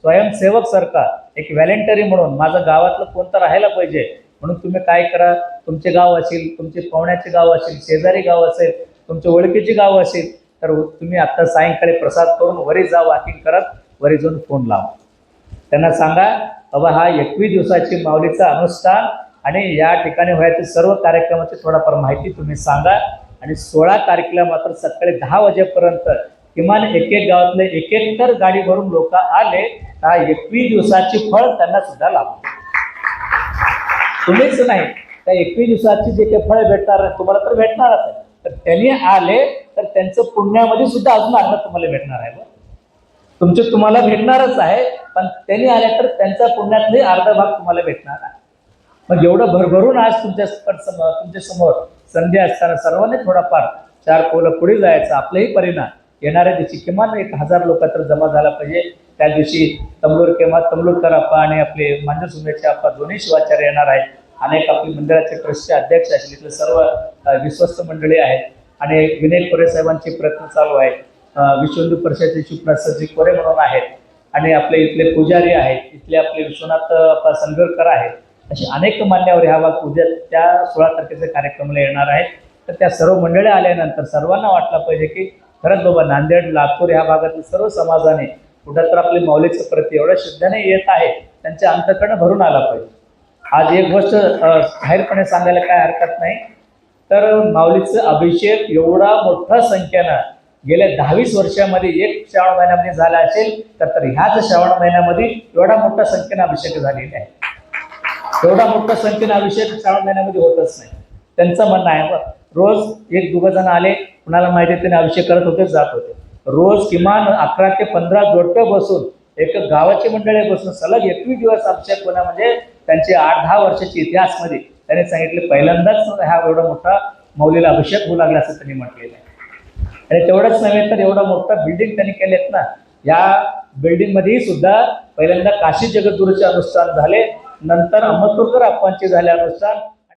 स्वयंसेवक सारखा एक व्हॅलेंटरी म्हणून माझं गावातलं कोणतं राहायला पाहिजे म्हणून तुम्ही काय करा, तुमचे गाव असेल, तुमचे पाहुण्याचे गाव असेल, शेजारी गाव असेल, तुमच्या ओळखीची गाव असेल, तर तुम्ही आता सायंकाळी प्रसाद करून वरी जा, वॉकिंग करत वरी जाऊन फोन लावा. त्यांना सांगा बाबा हा 21 दिवसाची माऊलीचा अनुष्ठान आणि या ठिकाणी व्हायचे सर्व कार्यक्रमाची थोडाफार माहिती तुम्ही सांगा. आणि 16 तारखेला मात्र सकाळी 10 वाजेपर्यंत किमान एक गावातले एक तर गाडी भरून लोक आले तर 21 दिवसाची फळ त्यांना सुद्धा लाभते. तुम्हीच नाही, त्या 21 दिवसाची जे काही फळ भेटणार तुम्हाला तर भेटणारच आहे, तर त्यांनी आले तर त्यांचं पुण्यामध्ये सुद्धा अजून अर्ध तुम्हाला भेटणार आहे. तुमचे तुम्हाला भेटणारच आहे, पण त्यांनी आले तर त्यांचा पुण्यातले अर्धा भाग तुम्हाला भेटणार आहे. मग एवढं भरभरून आज तुमच्या समोर संधी असताना सर्वांनी थोडाफार 4 पावलं पुढे जायचं. आपलंही परिणाम येणाऱ्या दिवशी किमान 1000 लोक तर जमा झाला पाहिजे. त्या दिवशी तमलूरकर आप्पा आणि आपले मांजरसुंदेचे आप्पा दोन्ही शिवाचार्य येणार आहेत. अनेक आपली मंडळाचे ट्रस्टचे अध्यक्ष असतील, इथले सर्व विश्वस्त मंडळी आहेत आणि विनय कोरे साहेबांचे प्रयत्न चालू आहेत. विश्व हिंदू परिषदेचे शिवप्रसादजी कोरे म्हणून आहेत आणि आपले इथले पुजारी आहेत, इथले आपले विश्वनाथ संगरकर आहेत. असे अनेक मान्यवर ह्या भाग उद्या त्या 16 तारखेच्या कार्यक्रमाला येणार आहेत. तर त्या सर्व मंडळी आल्यानंतर सर्वांना वाटलं पाहिजे की खरंच बाबा नांदेड, लातूर ह्या भागातील सर्व समाजाने कुठं तर आपले माऊलीचं प्रति एवढ्या श्रद्धेने येत आहे, त्यांच्या अंतकरण भरून आला पाहिजे. आज एक गोष्ट जाहीरपणे सांगायला काय हरकत नाही, तर माऊलीचं अभिषेक एवढा मोठ्या संख्येनं गेल्या 10-20 वर्षामध्ये एक श्रावण महिन्यामध्ये झाला असेल तर ह्याच श्रावण महिन्यामध्ये एवढा मोठ्या संख्येनं अभिषेक झालेले आहे. एवढा मोठ्या संख्येनं अभिषेक श्रावण महिन्यामध्ये होतच नाही. त्यांचं म्हणणं आहे रोज 1-2 जण आले, कुणाला माहिती त्याने अभिषेक करत होते, जात होते. रोज किमान 11 ते 15 जोडपे बसून एक गावाची मंडळी बसून सलग 21 दिवस अभिषेक होणं म्हणजे त्यांचे 8-10 वर्षाचे इतिहासमध्ये त्यांनी सांगितले पहिल्यांदाच हा एवढा मोठा माऊलीला अभिषेक होऊ लागला असं त्यांनी म्हटलेलं आहे. आणि तेवढंच नव्हे तर एवढा मोठा बिल्डिंग त्यांनी केलेत ना, या बिल्डिंग मध्येही सुद्धा पहिल्यांदा काशी जगद्गुरूचे अनुष्ठान झाले, नंतर अहमदपूरकर आप्पांचे झाले अनुष्ठान,